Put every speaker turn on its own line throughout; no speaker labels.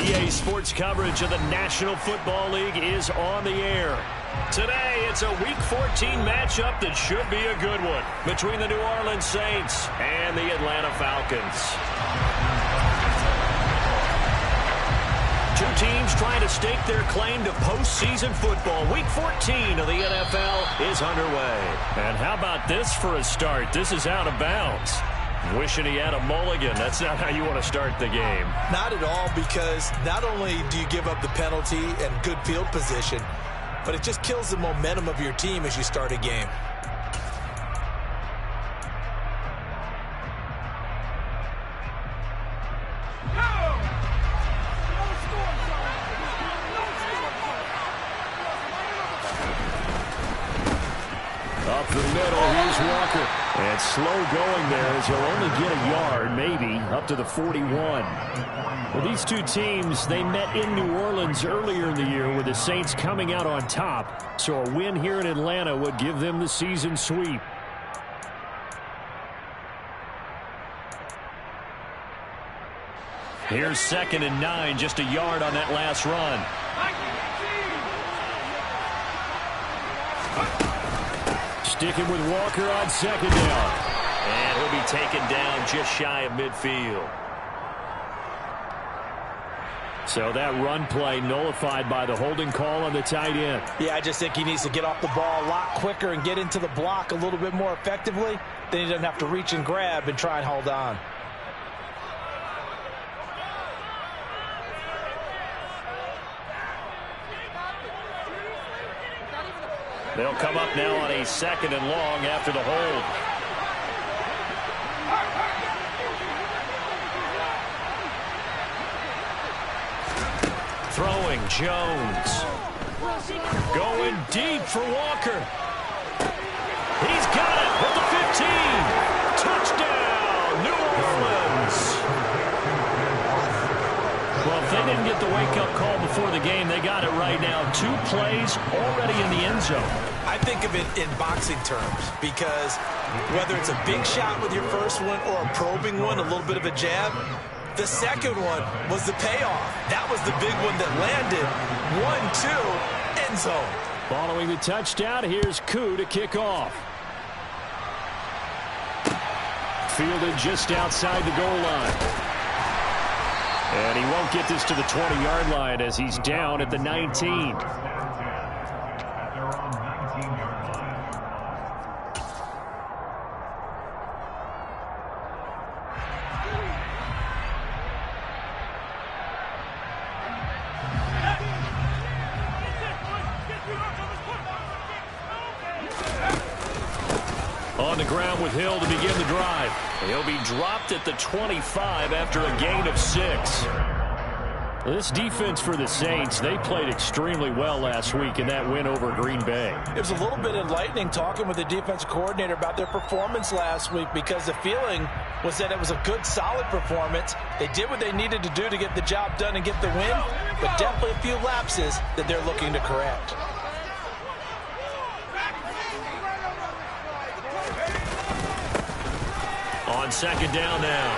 EA Sports coverage of the National Football League is on the air. Today, it's a Week 14 matchup that should be a good one between the New Orleans Saints and the Atlanta Falcons. Two teams trying to stake their claim to postseason football. Week 14 of the NFL is underway. And how about this for a start? This is out of bounds. Wishing he had a mulligan. That's not how you want to start the game.
Not at all, because not only do you give up the penalty and good field position, but it just kills the momentum of your team as you start a game.
Up the middle, here's Walker. And slow going there as he'll only get a yard, maybe, up to the 41. Well, these two teams, they met in New Orleans earlier in the year with the Saints coming out on top. So a win here in Atlanta would give them the season sweep. Here's 2nd and 9, just a yard on that last run. Sticking with Walker on 2nd down. And he'll be taken down just shy of midfield. So that run play nullified by the holding call on the tight end.
Yeah, I just think he needs to get off the ball a lot quicker and get into the block a little bit more effectively. Then he doesn't have to reach and grab and try and hold on.
They'll come up now on a 2nd and long after the hold. Throwing Jones. Going deep for Walker. He's got it at the 15. Touchdown, New Orleans. Well, if they didn't get the wake-up call before the game, they got it right now. 2 plays already in the end zone.
I think of it in boxing terms, because whether it's a big shot with your first one or a probing one, a little bit of a jab, the second one was the payoff. That was the big one that landed. 1-2, end zone.
Following the touchdown, here's Koo to kick off. Fielded just outside the goal line. And he won't get this to the 20-yard line as he's down at the 19. On the ground with Hill to begin the drive. He'll be dropped at the 25 after a gain of 6. This defense for the Saints, they played extremely well last week in that win over Green Bay.
It was a little bit enlightening talking with the defensive coordinator about their performance last week, because the feeling was that it was a good, solid performance. They did what they needed to do to get the job done and get the win, but definitely a few lapses that they're looking to correct.
On 2nd down now.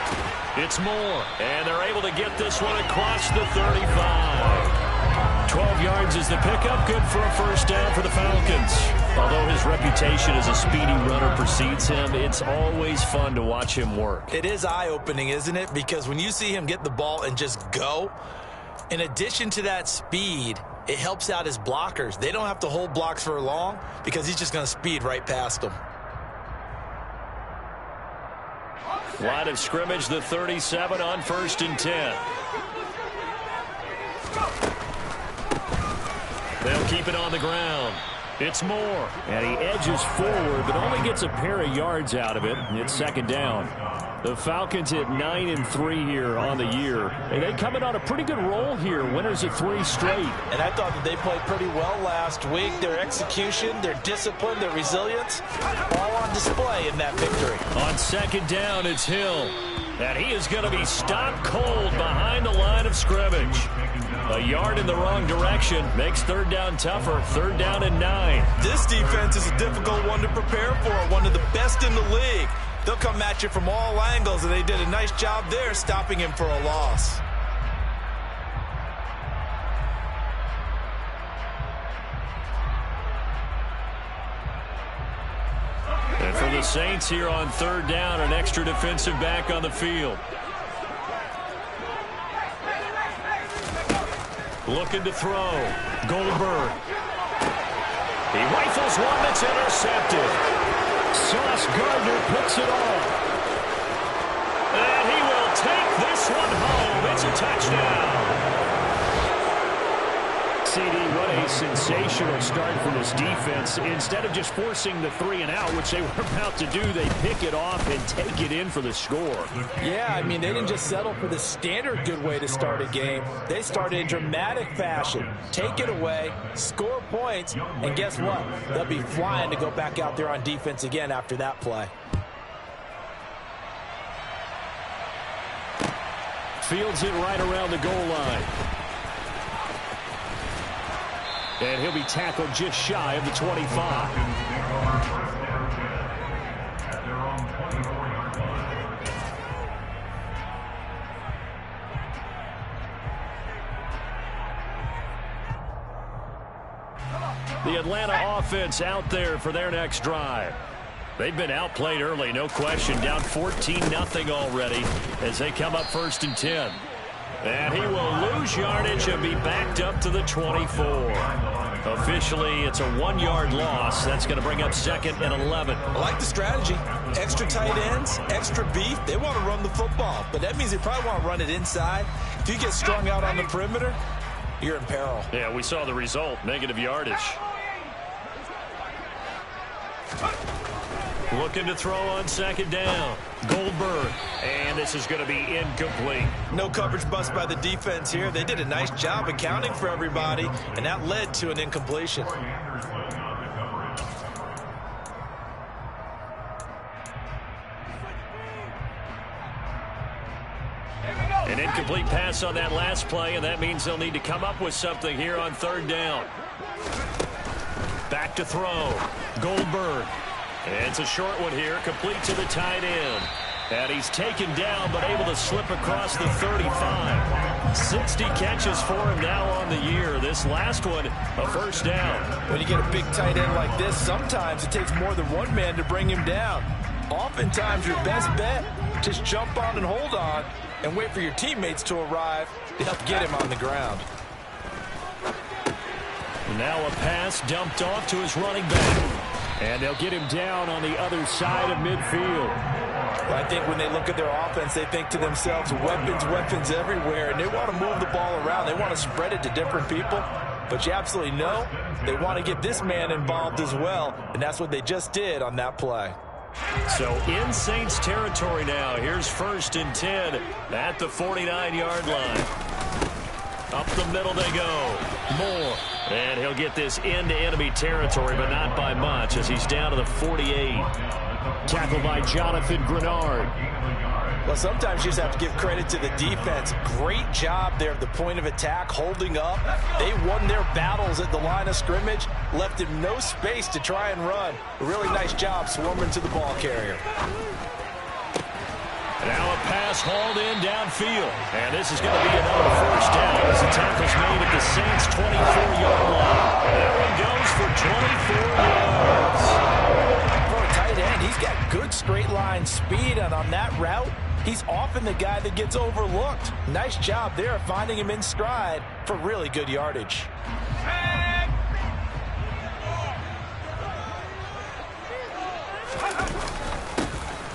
It's Moore, and they're able to get this one across the 35. 12 yards is the pickup, good for a first down for the Falcons. Although his reputation as a speedy runner precedes him, it's always fun to watch him work.
It is eye-opening, isn't it? Because when you see him get the ball and just go, in addition to that speed, it helps out his blockers. They don't have to hold blocks for long because he's just going to speed right past them.
Line of scrimmage, the 37 on 1st and 10. They'll keep it on the ground. It's Moore. And he edges forward, but only gets a pair of yards out of it. It's 2nd down. The Falcons at 9-3 here on the year. And they come in on a pretty good roll here. Winners of 3 straight.
And I thought that they played pretty well last week. Their execution, their discipline, their resilience, all on display in that victory.
On 2nd down, it's Hill. And he is going to be stopped cold behind the line of scrimmage. A yard in the wrong direction makes 3rd down tougher. 3rd down and 9.
This defense is a difficult one to prepare for. One of the best in the league. They'll come at you from all angles, and they did a nice job there stopping him for a loss.
Saints here on third down, an extra defensive back on the field. Looking to throw. Goldberg. He rifles one that's intercepted. Sauce Gardner picks it off. And he will take this one home. It's a touchdown. CD, what a sensational start for this defense. Instead of just forcing the 3-and-out, which they were about to do, they pick it off and take it in for the score.
Yeah, I mean, they didn't just settle for the standard good way to start a game. They started in dramatic fashion. Take it away, score points, and guess what? They'll be flying to go back out there on defense again after that play.
Fields it right around the goal line. And he'll be tackled just shy of the 25. The Atlanta offense out there for their next drive. They've been outplayed early, no question. Down 14-0 already as they come up 1st and 10. And he will lose yardage and be backed up to the 24. Officially, it's a 1-yard loss. That's going to bring up 2nd and 11.
I like the strategy. Extra tight ends, extra beef. They want to run the football, but that means they probably want to run it inside. If you get strung out on the perimeter, you're in peril.
Yeah, we saw the result, negative yardage. Looking to throw on 2nd down. Goldberg. And this is going to be incomplete.
No coverage bust by the defense here. They did a nice job accounting for everybody, and that led to an incompletion.
An incomplete pass on that last play, and that means they'll need to come up with something here on 3rd down. Back to throw. Goldberg. It's a short one here, complete to the tight end. And he's taken down, but able to slip across the 35. 60 catches for him now on the year. This last one, a 1st down.
When you get a big tight end like this, sometimes it takes more than one man to bring him down. Oftentimes, your best bet, just jump on and hold on and wait for your teammates to arrive to help get him on the ground.
Now a pass dumped off to his running back. And they'll get him down on the other side of midfield.
I think when they look at their offense, they think to themselves, weapons everywhere, and they want to move the ball around. They want to spread it to different people. But you absolutely know they want to get this man involved as well, and that's what they just did on that play.
So in Saints territory now. Here's 1st and 10 at the 49-yard line. Up the middle they go. Moore. And he'll get this into enemy territory, but not by much as he's down to the 48. Tackled by Jonathan Grenard.
Well, sometimes you just have to give credit to the defense. Great job there at the point of attack, holding up. They won their battles at the line of scrimmage, left him no space to try and run. A really nice job swarming to the ball carrier.
Now a pass hauled in downfield. And this is going to be another 1st down as the tackle's made at the Saints' 24-yard line. That one goes for 24 yards.
For a tight end, he's got good straight line speed, and on that route, he's often the guy that gets overlooked. Nice job there finding him in stride for really good yardage.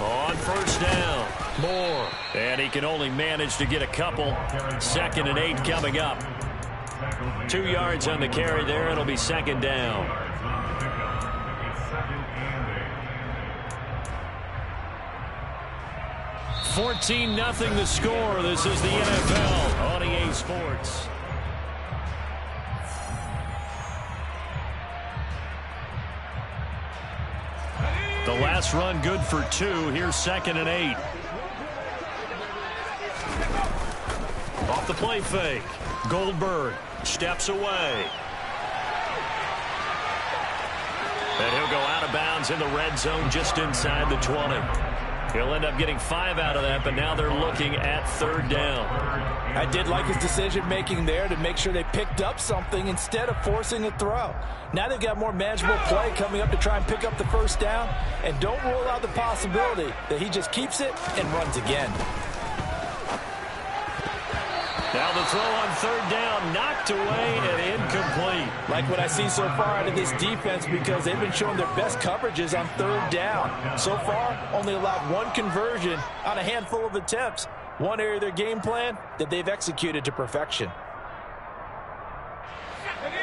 On 1st down, Moore. And he can only manage to get a couple. 2nd and 8 coming up. 2 yards on the carry there. It'll be 2nd down. $14-0 the score. This is the NFL on EA Sports. The last run good for 2. Here's 2nd and 8. Off the play fake. Goldberg steps away. And he'll go out of bounds in the red zone just inside the 20. He'll end up getting 5 out of that, but now they're looking at 3rd down.
I did like his decision-making there to make sure they picked up something instead of forcing a throw. Now they've got more manageable play coming up to try and pick up the 1st down, and don't rule out the possibility that he just keeps it and runs again.
Now the throw on 3rd down, knocked away and incomplete.
Like what I see so far out of this defense, because they've been showing their best coverages on 3rd down. So far, only allowed 1 conversion on a handful of attempts. One area of their game plan that they've executed to perfection.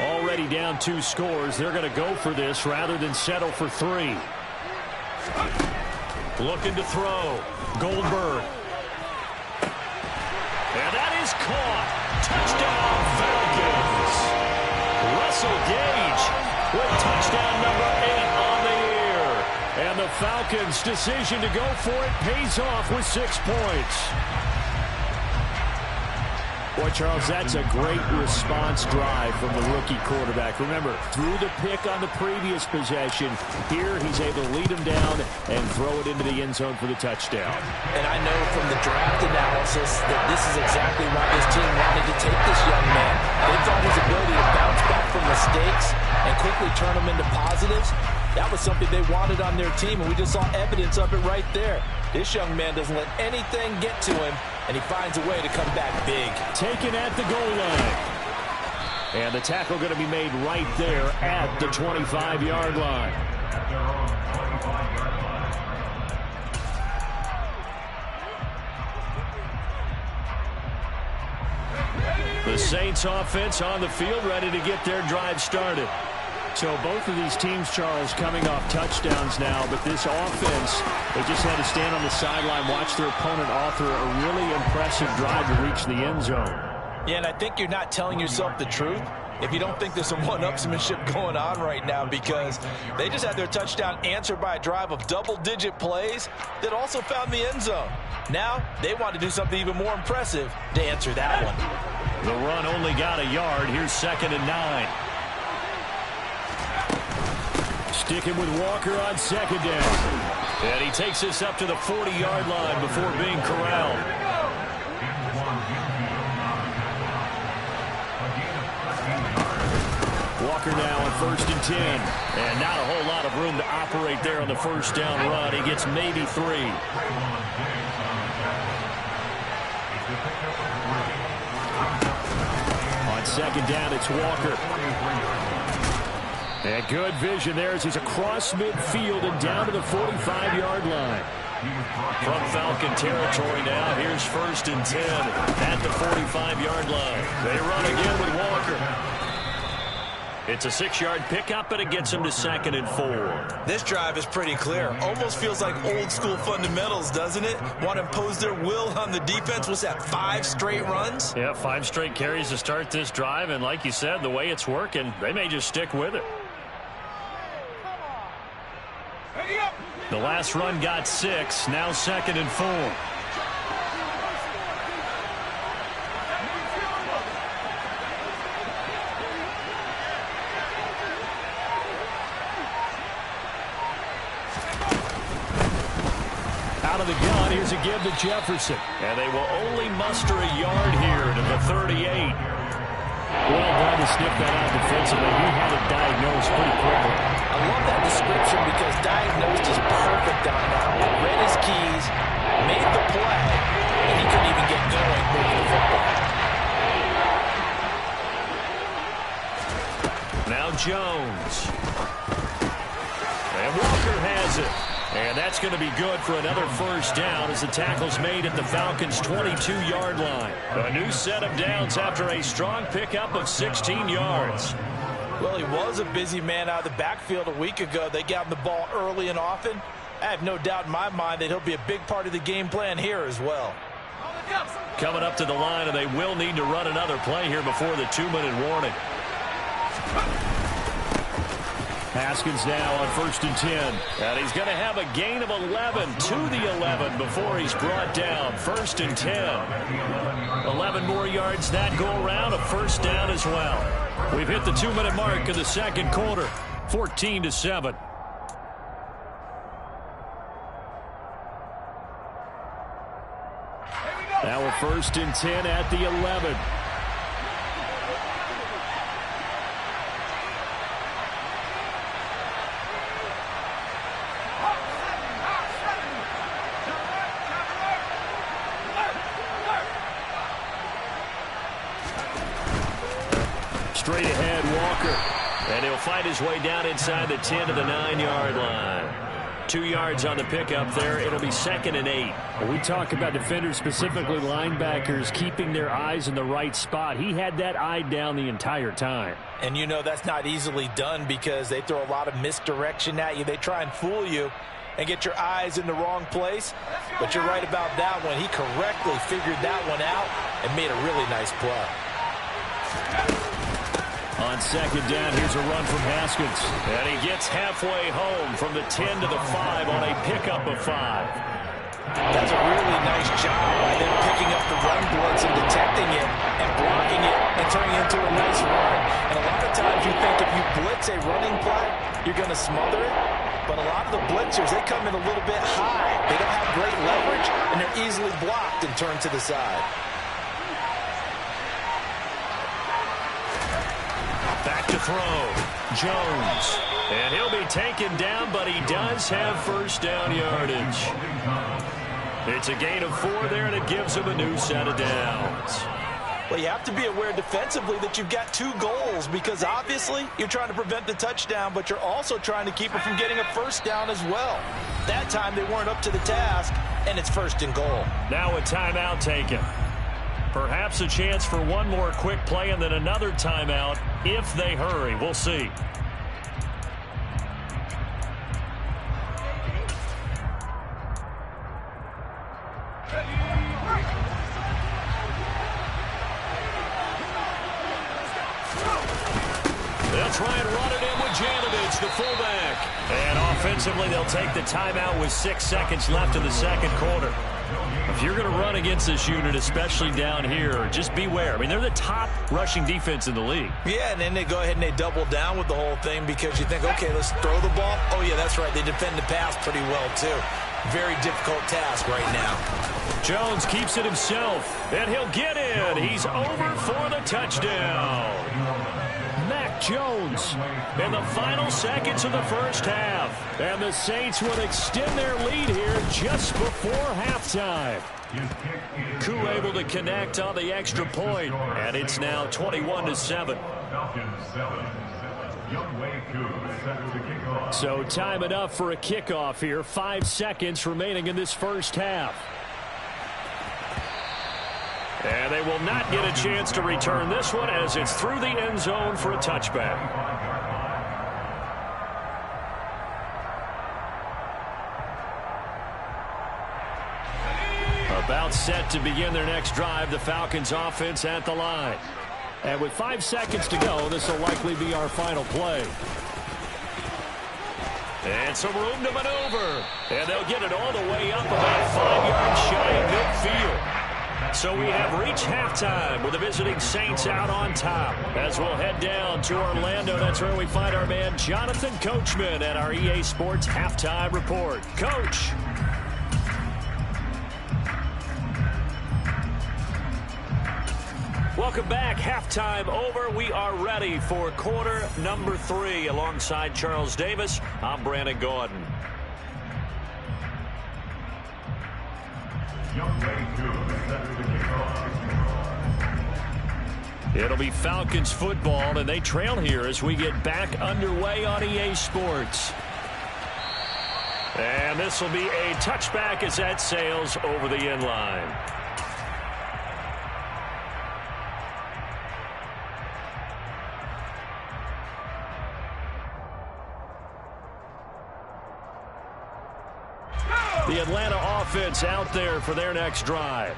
Already down 2 scores. They're going to go for this rather than settle for 3. Looking to throw. Goldberg. And that is caught. Touchdown, Falcons. Russell Gage with touchdown number 8 on the year. And the Falcons' decision to go for it pays off with 6 points. Boy, Charles, that's a great response drive from the rookie quarterback. Remember, threw the pick on the previous possession. Here, he's able to lead him down and throw it into the end zone for the touchdown.
And I know from the draft analysis that this is exactly why this team wanted to take this young man. They thought his ability to bounce back from mistakes and quickly turn them into positives, that was something they wanted on their team, and we just saw evidence of it right there. This young man doesn't let anything get to him, and he finds a way to come back big.
Taken at the goal line. And the tackle going to be made right there at the 25-yard line. The Saints offense on the field, ready to get their drive started. So both of these teams, Charles, coming off touchdowns now, but this offense, they just had to stand on the sideline, watch their opponent author a really impressive drive to reach the end zone.
Yeah, and I think you're not telling yourself the truth if you don't think there's some one-upsmanship going on right now, because they just had their touchdown answered by a drive of double-digit plays that also found the end zone. Now they want to do something even more impressive to answer that one.
The run only got a yard. Here's 2nd and 9. Sticking with Walker on 2nd down. And he takes us up to the 40-yard line before being corralled. Walker now on 1st and 10. And not a whole lot of room to operate there on the 1st down run. He gets maybe 3. On 2nd down, it's Walker. And good vision there as he's across midfield and down to the 45-yard line. From Falcon territory now, here's 1st and 10 at the 45-yard line. They run again with Walker. It's a 6-yard pickup, but it gets him to 2nd and 4.
This drive is pretty clear. Almost feels like old-school fundamentals, doesn't it? Want to impose their will on the defense. What's that, 5 straight runs?
Yeah, 5 straight carries to start this drive, and like you said, the way it's working, they may just stick with it. The last run got 6, now 2nd and 4. Out of the gun, here's a give to Jefferson. And they will only muster a yard here to the 38. Well done to sniff that out defensively. He had it diagnosed pretty quickly.
I love that description because diagnosed is perfect on that one. Read his keys, made the play, and he couldn't even get going moving the football.
Now Jones. And Walker has it. And that's going to be good for another 1st down as the tackle's made at the Falcons' 22-yard line. A new set of downs after a strong pickup of 16 yards.
Well, he was a busy man out of the backfield a week ago. They got him the ball early and often. I have no doubt in my mind that he'll be a big part of the game plan here as well.
Coming up to the line, and they will need to run another play here before the 2-minute warning. Haskins now on 1st and 10. And he's going to have a gain of 11 to the 11 before he's brought down. 1st and 10. 11 more yards that go around, a 1st down as well. We've hit the 2-minute mark in the 2nd quarter. 14-7. So 1st and 10 at the 11. Straight ahead, Walker. And he'll fight his way down inside the 10 to the 9-yard line. 2 yards on the pickup there. It'll be 2nd and 8. Well, we talk about defenders, specifically linebackers, keeping their eyes in the right spot. He had that eye down the entire time.
And you know that's not easily done because they throw a lot of misdirection at you. They try and fool you and get your eyes in the wrong place. But you're right about that one. He correctly figured that one out and made a really nice play.
On 2nd down, here's a run from Haskins. And he gets halfway home from the 10 to the 5 on a pickup of 5.
That's a really nice job by them picking up the run blitz and detecting it and blocking it and turning it into a nice run. And a lot of times you think if you blitz a running play, you're going to smother it. But a lot of the blitzers, they come in a little bit high. They don't have great leverage, and they're easily blocked and turned to the side.
Back to throw. Jones. And he'll be taken down, but he does have 1st down yardage. It's a gain of 4 there, and it gives him a new set of downs.
Well, you have to be aware defensively that you've got 2 goals because obviously you're trying to prevent the touchdown, but you're also trying to keep it from getting a 1st down as well. That time they weren't up to the task, and it's 1st and goal.
Now a timeout taken. Perhaps a chance for one more quick play and then another timeout if they hurry. We'll see. They'll try and run it in with Janovich, the fullback. And offensively, they'll take the timeout with 6 seconds left in the 2nd quarter. If you're going to run against this unit, especially down here, just beware. I mean, they're the top rushing defense in the league.
Yeah, and then they go ahead and they double down with the whole thing because you think, okay, let's throw the ball. Oh, yeah, that's right. They defend the pass pretty well, too. Very difficult task right now.
Jones keeps it himself, and he'll get in. He's over for the touchdown. Mac Jones in the final seconds of the 1st half. And the Saints will extend their lead here just before halftime. Koo able to connect on the extra point, and it's now 21-7. So time enough for a kickoff here. 5 seconds remaining in this 1st half. And they will not get a chance to return this one as it's through the end zone for a touchback. About set to begin their next drive, the Falcons offense at the line. And with 5 seconds to go, this will likely be our final play. And some room to maneuver. And they'll get it all the way up about 5 yards shy of midfield. So we have reached halftime with the visiting Saints out on top. As we'll head down to Orlando, that's where we find our man Jonathan Coachman at our EA Sports Halftime Report. Coach. Welcome back. Halftime over. We are ready for quarter number 3. Alongside Charles Davis, I'm Brandon Gordon. It'll be Falcons football, and they trail here as we get back underway on EA Sports. And this will be a touchback as that sails over the end line. The Atlanta offense out there for their next drive.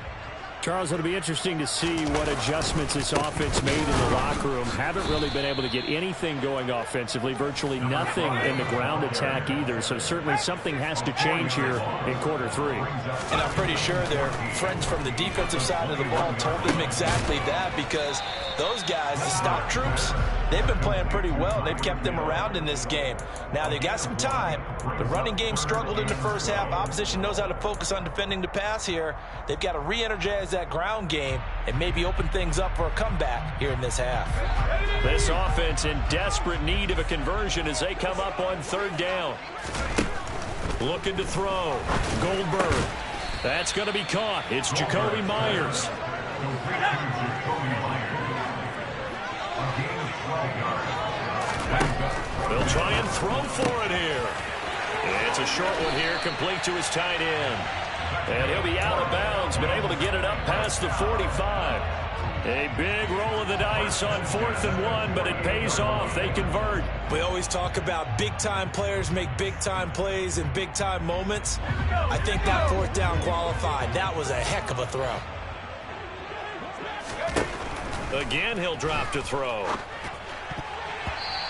Charles, it'll be interesting to see what adjustments this offense made in the locker room. Haven't really been able to get anything going offensively, virtually nothing in the ground attack either. So certainly something has to change here in quarter 3.
And I'm pretty sure their friends from the defensive side of the ball told them exactly that because Those guys, the stop troops, they've been playing pretty well. They've kept them around in this game. Now, they've got some time. The running game struggled in the first half. Opposition knows how to focus on defending the pass here. They've got to re-energize that ground game and maybe open things up for a comeback here in this half.
This offense in desperate need of a conversion as they come up on third down. Looking to throw. Goldberg. That's going to be caught. It's Jacoby Myers. They'll try and throw for it here. It's a short one here, complete to his tight end. And he'll be out of bounds, been able to get it up past the 45. A big roll of the dice on 4th and 1, but it pays off. They convert.
We always talk about big-time players make big-time plays in big-time moments. I think that 4th down qualified. That was a heck of a throw.
Again, he'll drop to throw.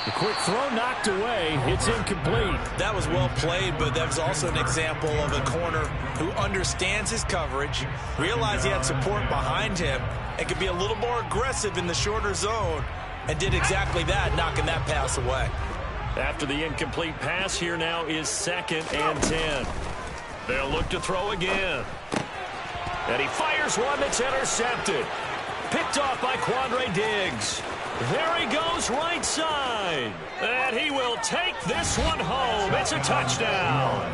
The quick throw knocked away. It's incomplete.
That was well played, but that was also an example of a corner who understands his coverage, realized he had support behind him, and could be a little more aggressive in the shorter zone, and did exactly that, knocking that pass away.
After the incomplete pass, here now is 2nd and 10. They'll look to throw again. And he fires one that's intercepted. Picked off by Quandre Diggs. There he goes right side. And he will take this one home. It's a touchdown.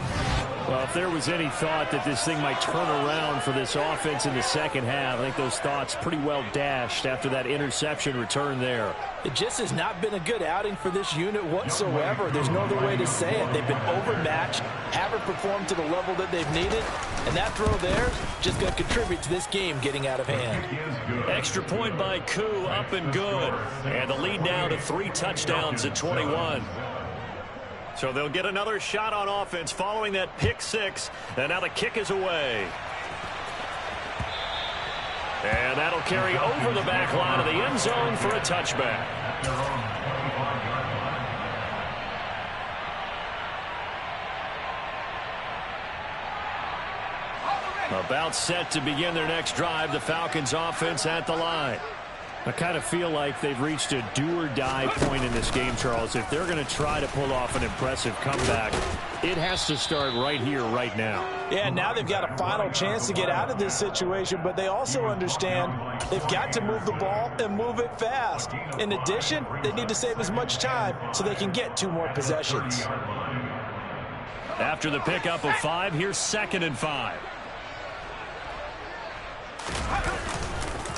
Well, if there was any thought that this thing might turn around for this offense in the second half, I think those thoughts pretty well dashed after that interception return there.
It just has not been a good outing for this unit whatsoever. There's no other way to say it. They've been overmatched, haven't performed to the level that they've needed, and that throw there is just going to contribute to this game getting out of hand.
Extra point by Koo, up and good. And the lead now to 3 touchdowns at 21. So they'll get another shot on offense following that pick 6. And now the kick is away. And that'll carry over the back line of the end zone for a touchback. About set to begin their next drive, the Falcons offense at the line. I kind of feel like they've reached a do-or-die point in this game, Charles. If they're going to try to pull off an impressive comeback, it has to start right here, right now.
Yeah, now they've got a final chance to get out of this situation, but they also understand they've got to move the ball and move it fast. In addition, they need to save as much time so they can get 2 more possessions.
After the pickup of 5, here's 2nd and 5.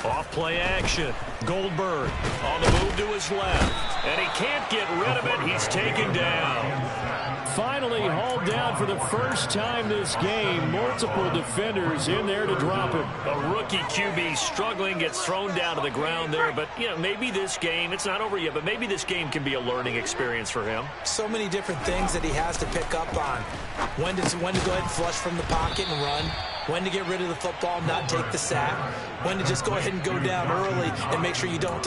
Off play action. Goldberg on the move to his left. And he can't get rid of it. He's taken down. Finally hauled down for the first time this game. Multiple defenders in there to drop him. A rookie QB struggling, gets thrown down to the ground there. But, you know, maybe this game, it's not over yet, but maybe this game can be a learning experience for him.
So many different things that he has to pick up on. When to go ahead and flush from the pocket and run. When to get rid of the football, not take the sack. When to just go ahead and go down early and make sure you don't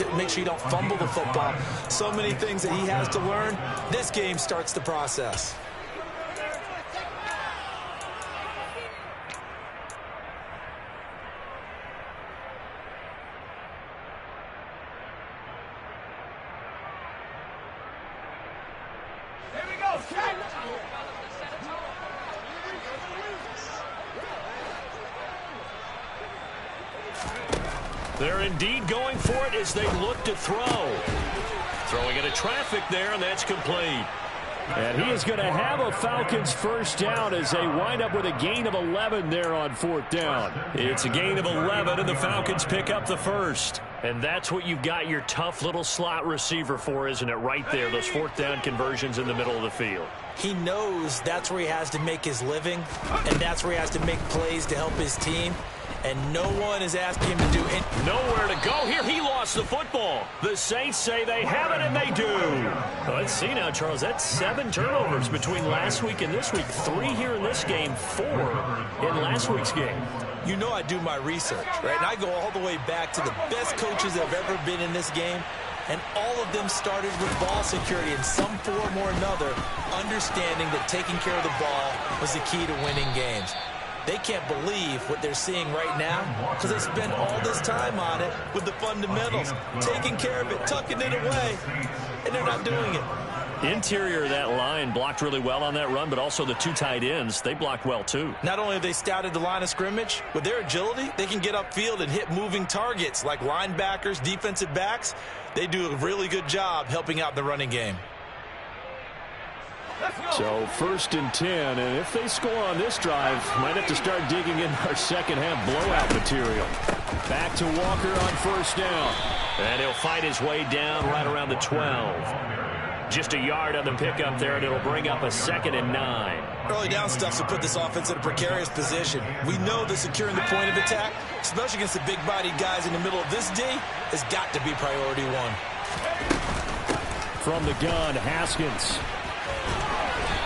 fumble the football. So many things that he has to learn. This game starts the process.
Here we go.
They're indeed going for it as they look to throw. Throwing into traffic there, and that's complete. And he is going to have a Falcons first down as they wind up with a gain of 11 there on 4th down. It's a gain of 11, and the Falcons pick up the first. And that's what you've got your tough little slot receiver for, isn't it? Right there, those 4th down conversions in the middle of the field.
He knows that's where he has to make his living, and that's where he has to make plays to help his team. And no one is asking him to do it.
Nowhere to go here. He lost the football. The Saints say they have it, and they do. Let's see now, Charles. That's 7 turnovers between last week and this week. 3 here in this game, 4 in last week's game.
You know I do my research, right? And I go all the way back to the best coaches that have ever been in this game. And all of them started with ball security in some form or another, understanding that taking care of the ball was the key to winning games. They can't believe what they're seeing right now because they spent all this time on it with the fundamentals, taking care of it, tucking it away, and they're not doing it.
Interior of that line blocked really well on that run, but also the two tight ends, they blocked well too.
Not only have they scouted the line of scrimmage, with their agility, they can get upfield and hit moving targets like linebackers, defensive backs. They do a really good job helping out the running game.
So 1st and 10, and if they score on this drive, might have to start digging in our second half blowout material. Back to Walker on 1st down. And he'll fight his way down right around the 12. Just a yard on the pickup there, and it'll bring up a 2nd and 9.
Early down stuff to put this offense in a precarious position. We know that securing the point of attack, especially against the big-bodied guys in the middle of this D, has got to be priority one.
From the gun, Haskins.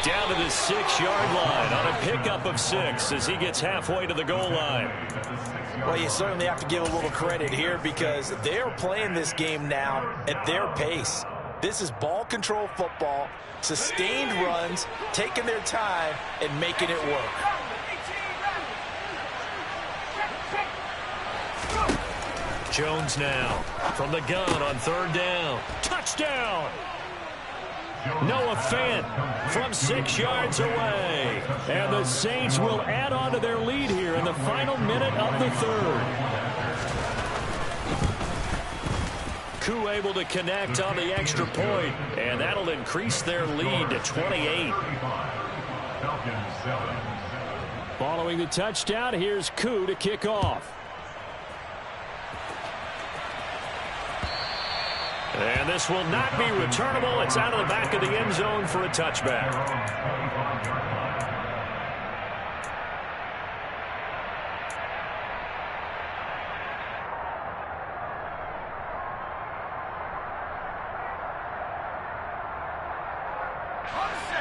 Down to the 6-yard line on a pickup of 6 as he gets halfway to the goal line.
Well, you certainly have to give a little credit here because they're playing this game now at their pace. This is ball control football, sustained runs, taking their time and making it work.
Jones now from the gun on 3rd down. Touchdown! Noah Fant from 6 yards away. And the Saints will add on to their lead here in the final minute of the 3rd. Koo able to connect on the extra point, and that'll increase their lead to 28. Following the touchdown, here's Koo to kick off. And this will not be returnable. It's out of the back of the end zone for a touchback.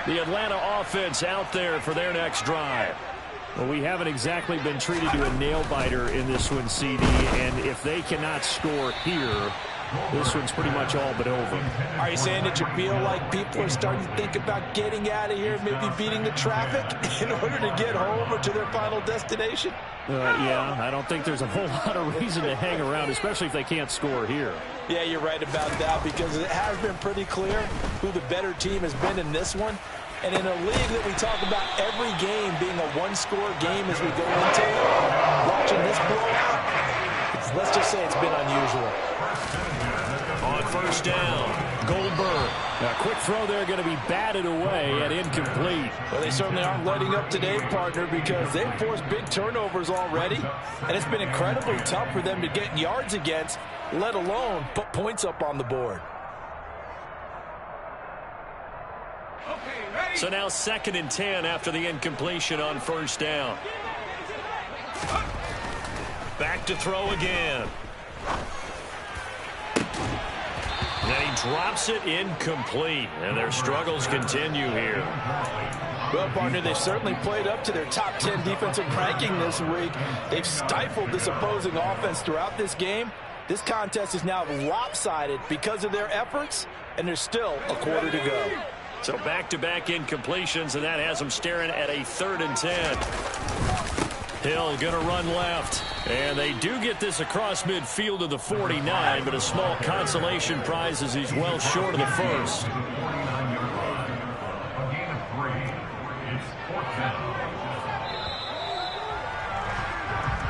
The Atlanta offense out there for their next drive. Well, we haven't exactly been treated to a nail-biter in this one, CD, and if they cannot score here, this one's pretty much all but over.
Are you saying that you feel like people are starting to think about getting out of here, maybe beating the traffic in order to get home or to their final destination?
Yeah, I don't think there's a whole lot of reason to hang around, especially if they can't score here.
Yeah, you're right about that because it has been pretty clear who the better team has been in this one. And in a league that we talk about every game being a one-score game as we go into it, watching this blowout, let's just say it's been unusual.
On 1st down, Goldberg. A quick throw there going to be batted away and incomplete.
Well, they certainly aren't letting up today, partner, because they've forced big turnovers already. And it's been incredibly tough for them to get yards against, let alone put points up on the board.
So now 2nd and 10 after the incompletion on 1st down. Back to throw again. And he drops it incomplete. And their struggles continue here.
Well, partner, they've certainly played up to their top 10 defensive ranking this week. They've stifled this opposing offense throughout this game. This contest is now lopsided because of their efforts, and there's still a quarter to go.
So back-to-back incompletions, and that has them staring at a 3rd and 10. Hill going to run left. And they do get this across midfield to the 49, but a small consolation prize as he's well short of the 1st.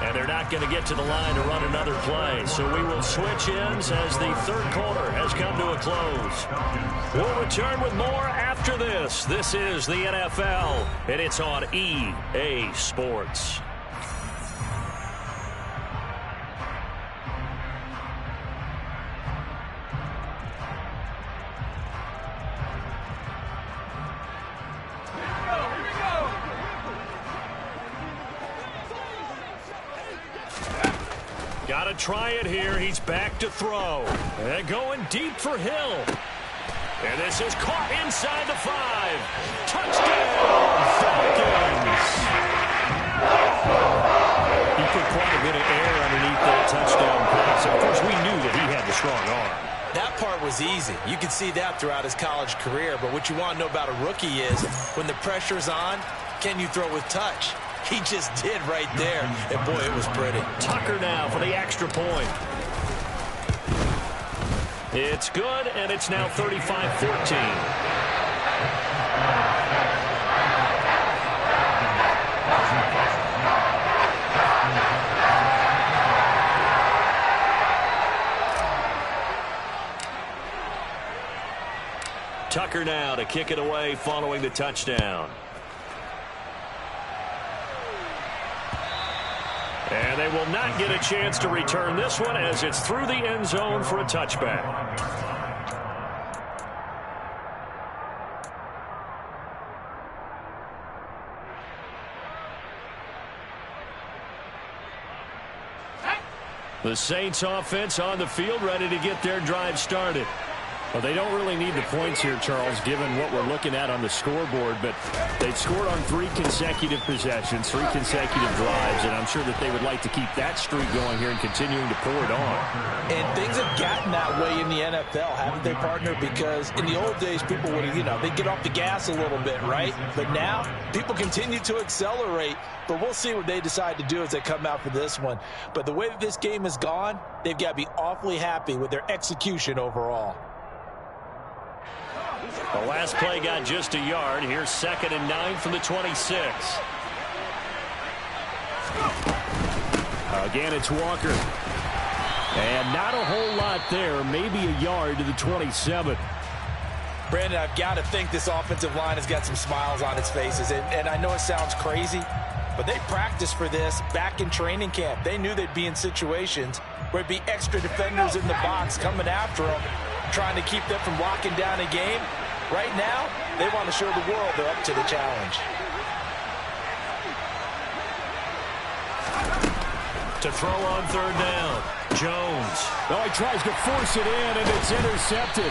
And they're not going to get to the line to run another play. So we will switch ends as the 3rd quarter has come to a close. We'll return with more after this. This is the NFL, and it's on EA Sports. Got to try it here. He's back to throw. And going deep for Hill. And this is caught inside the 5. Touchdown, Falcons. He put quite a bit of air underneath that touchdown pass. Of course, we knew that he had the strong arm.
That part was easy. You could see that throughout his college career. But what you want to know about a rookie is when the pressure's on, can you throw with touch? He just did right there. And, boy, it was pretty.
Tucker now for the extra point. It's good, and it's now 35-14. Tucker now to kick it away following the touchdown. And they will not get a chance to return this one as it's through the end zone for a touchback. The Saints offense on the field ready to get their drive started. Well, they don't really need the points here, Charles, given what we're looking at on the scoreboard, but they've scored on 3 consecutive possessions, 3 consecutive drives, and I'm sure that they would like to keep that streak going here and continuing to pour it on.
And things have gotten that way in the NFL, haven't they, partner? Because in the old days, people would, they'd get off the gas a little bit, right? But now, people continue to accelerate, but we'll see what they decide to do as they come out for this one. But the way that this game has gone, they've got to be awfully happy with their execution overall.
The last play got just a yard. Here's 2nd and 9 from the 26. Again, it's Walker. And not a whole lot there. Maybe a yard to the 27.
Brandon, I've got to think this offensive line has got some smiles on its faces. And I know it sounds crazy, but they practiced for this back in training camp. They knew they'd be in situations where it'd be extra defenders in the box coming after them, trying to keep them from locking down a game. Right now, they want to show the world they're up to the challenge.
To throw on 3rd down, Jones. Oh, he tries to force it in, and it's intercepted.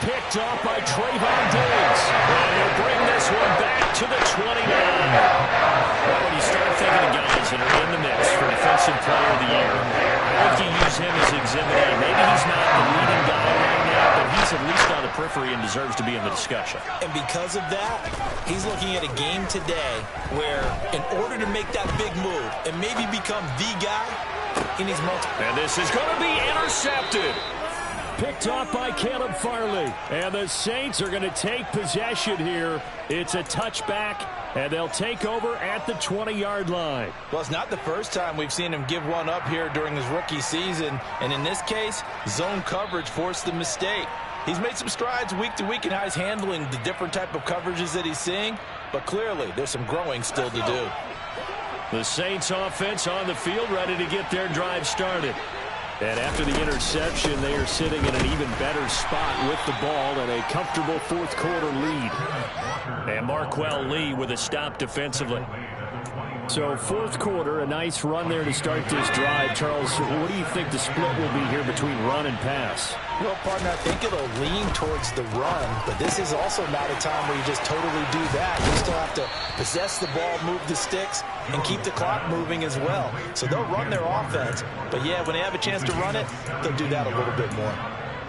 Picked off by Trayvon Diggs. And he'll bring this one back to the 29. Well, when you start thinking of guys that are in the mix for Defensive Player of the Year, I think you use him as Exhibit A. Maybe he's not the leading guy right now, but he's at least on the periphery and deserves to be in the discussion.
And because of that, he's looking at a game today where in order to make that big move and maybe become the guy, he needs multiple.
And this is going to be intercepted. Picked off by Caleb Farley. And the Saints are going to take possession here. It's a touchback, and they'll take over at the 20-yard line.
Well, it's not the first time we've seen him give one up here during his rookie season. And in this case, zone coverage forced the mistake. He's made some strides week to week in how he's handling the different type of coverages that he's seeing. But clearly, there's some growing still to do.
The Saints offense on the field ready to get their drive started. And after the interception, they are sitting in an even better spot with the ball and a comfortable 4th quarter lead. And Marquell Lee with a stop defensively. So 4th quarter, a nice run there to start this drive. Charles, what do you think the split will be here between run and pass?
Well, partner, I think it'll lean towards the run, but this is also not a time where you just totally do that. You still have to possess the ball, move the sticks, and keep the clock moving as well. So they'll run their offense, but yeah, when they have a chance to run it, they'll do that a little bit more.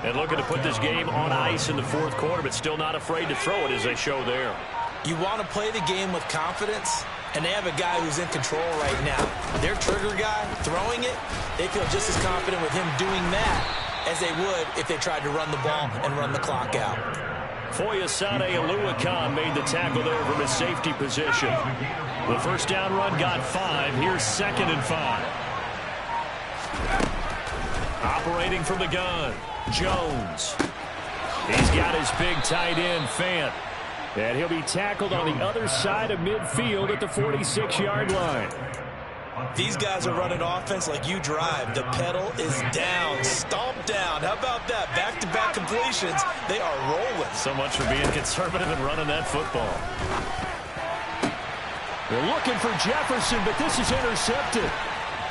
And looking to put this game on ice in the 4th quarter, but still not afraid to throw it as they show there.
You want to play the game with confidence, and they have a guy who's in control right now. Their trigger guy throwing it, they feel just as confident with him doing that as they would if they tried to run the ball and run the clock out.
Foyesade Aluakan made the tackle there from his safety position. The first down run got 5. Here's 2nd and 5. Operating from the gun, Jones. He's got his big tight end, Fant. And he'll be tackled on the other side of midfield at the 46-yard line.
These guys are running offense like you drive. The pedal is down, stomp down. How about that? Back-to-back completions. They are rolling.
So much for being conservative and running that football. They're looking for Jefferson, but this is intercepted.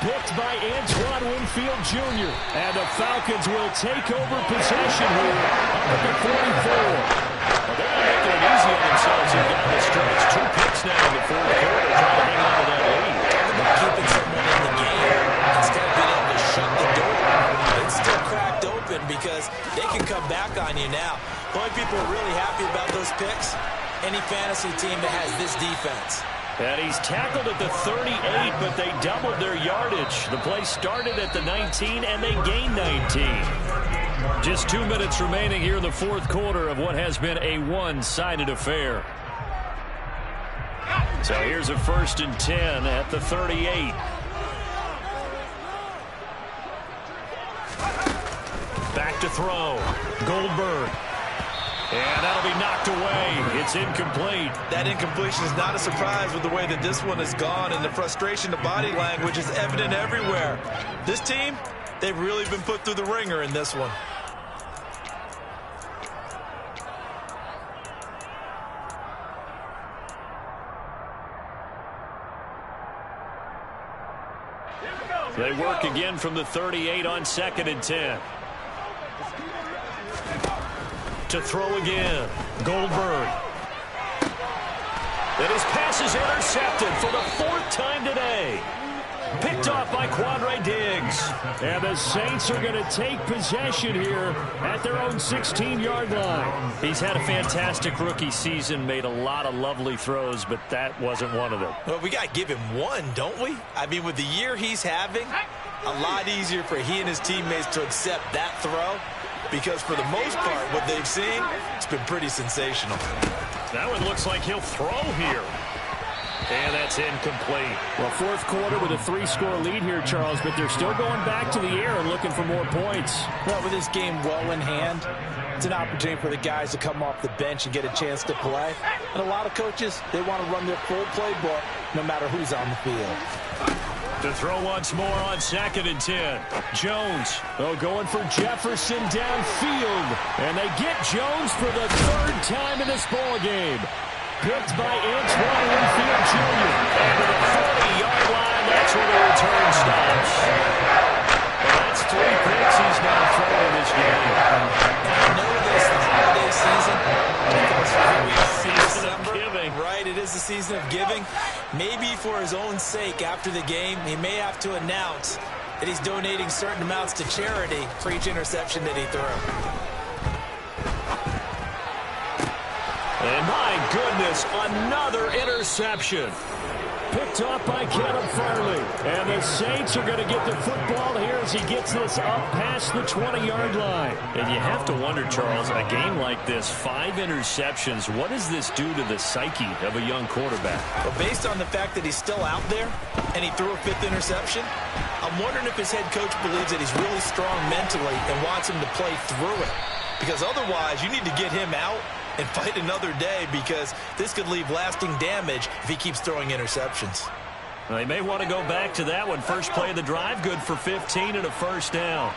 Picked by Antoine Winfield Jr. And the Falcons will take over possession here up at the 44. Well, they're not making it easy on themselves here down the stretch. 2 picks now in the 4th quarter, trying to hang on to that lead.
Keeping someone in the game instead of being able to shut the door. It's still cracked open because they can come back on you now. The only people who are really happy about those picks, any fantasy team that has this defense.
And he's tackled at the 38, but they doubled their yardage. The play started at the 19, and they gained 19. Just 2 minutes remaining here in the fourth quarter of what has been a one-sided affair. So here's a 1st and 10 at the 38. Back to throw. Goldberg. And that'll be knocked away. It's incomplete.
That incompletion is not a surprise with the way that this one has gone, and the frustration of body language is evident everywhere. This team, they've really been put through the ringer in this one.
They work again from the 38 on 2nd and 10. To throw again. Goldberg. And his pass is intercepted for the 4th time today. Picked off by Quadre Diggs. And the Saints are going to take possession here at their own 16-yard line. He's had a fantastic rookie season, made a lot of lovely throws, but that wasn't one of them.
Well, we got to give him one, don't we? I mean, with the year he's having, a lot easier for he and his teammates to accept that throw, because for the most part, what they've seen, it's been pretty sensational.
That one looks like he'll throw here. And that's incomplete.
Well, fourth quarter with a 3-score lead here, Charles, but they're still going back to the air and looking for more points.
Well, with this game well in hand, it's an opportunity for the guys to come off the bench and get a chance to play. And a lot of coaches, they want to run their full playbook no matter who's on the field.
To throw once more on 2nd and 10. Jones, going for Jefferson downfield. And they get Jones for the 3rd time in this ball game. Picked by Antoine Winfield Jr. And to the 40-yard line, that's where the return stops. Well, that's 3 picks he's now throwing this game.
I know this the holiday season because
Season of giving.
Right, it is the season of giving. Maybe for his own sake after the game, he may have to announce that he's donating certain amounts to charity for each interception that he threw.
And my goodness, another interception. Picked off by Caleb Farley. And the Saints are going to get the football here as he gets this up past the 20-yard line. And you have to wonder, Charles, a game like this, 5 interceptions, what does this do to the psyche of a young quarterback?
Well, based on the fact that he's still out there and he threw a 5th interception, I'm wondering if his head coach believes that he's really strong mentally and wants him to play through it. Because otherwise, you need to get him out and fight another day, because this could leave lasting damage if he keeps throwing interceptions.
Well, they may want to go back to that one. First play of the drive, good for 15 and a 1st down.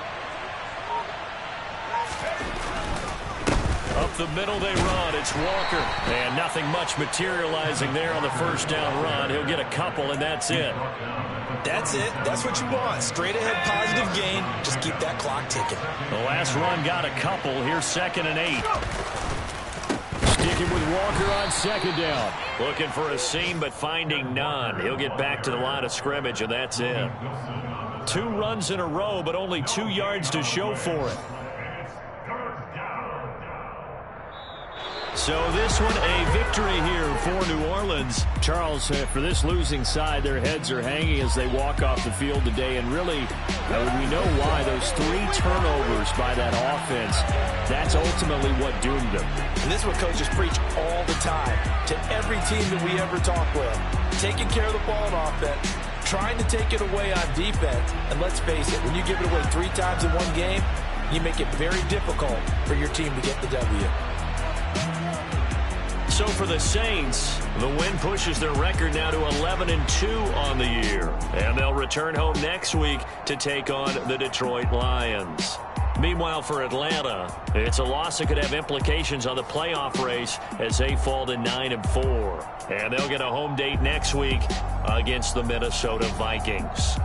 Up the middle they run. It's Walker. And nothing much materializing there on the 1st down run. He'll get a couple, and that's it.
That's it. That's what you want. Straight ahead positive gain. Just keep that clock ticking.
The last run got a couple. Here's 2nd and 8. Sticking with Walker on 2nd down. Looking for a seam, but finding none. He'll get back to the line of scrimmage, and that's it. 2 runs in a row, but only 2 yards to show for it. So this one a victory here for New Orleans.
Charles, for this losing side, their heads are hanging as they walk off the field today. And really, we know why. Those 3 turnovers by that offense, that's ultimately what doomed them.
And this is what coaches preach all the time to every team that we ever talk with. Taking care of the ball on offense, trying to take it away on defense. And let's face it, when you give it away 3 times in one game, you make it very difficult for your team to get the W.
So for the Saints, the win pushes their record now to 11-2 on the year. And they'll return home next week to take on the Detroit Lions. Meanwhile, for Atlanta, it's a loss that could have implications on the playoff race as they fall to 9-4. And they'll get a home date next week against the Minnesota Vikings.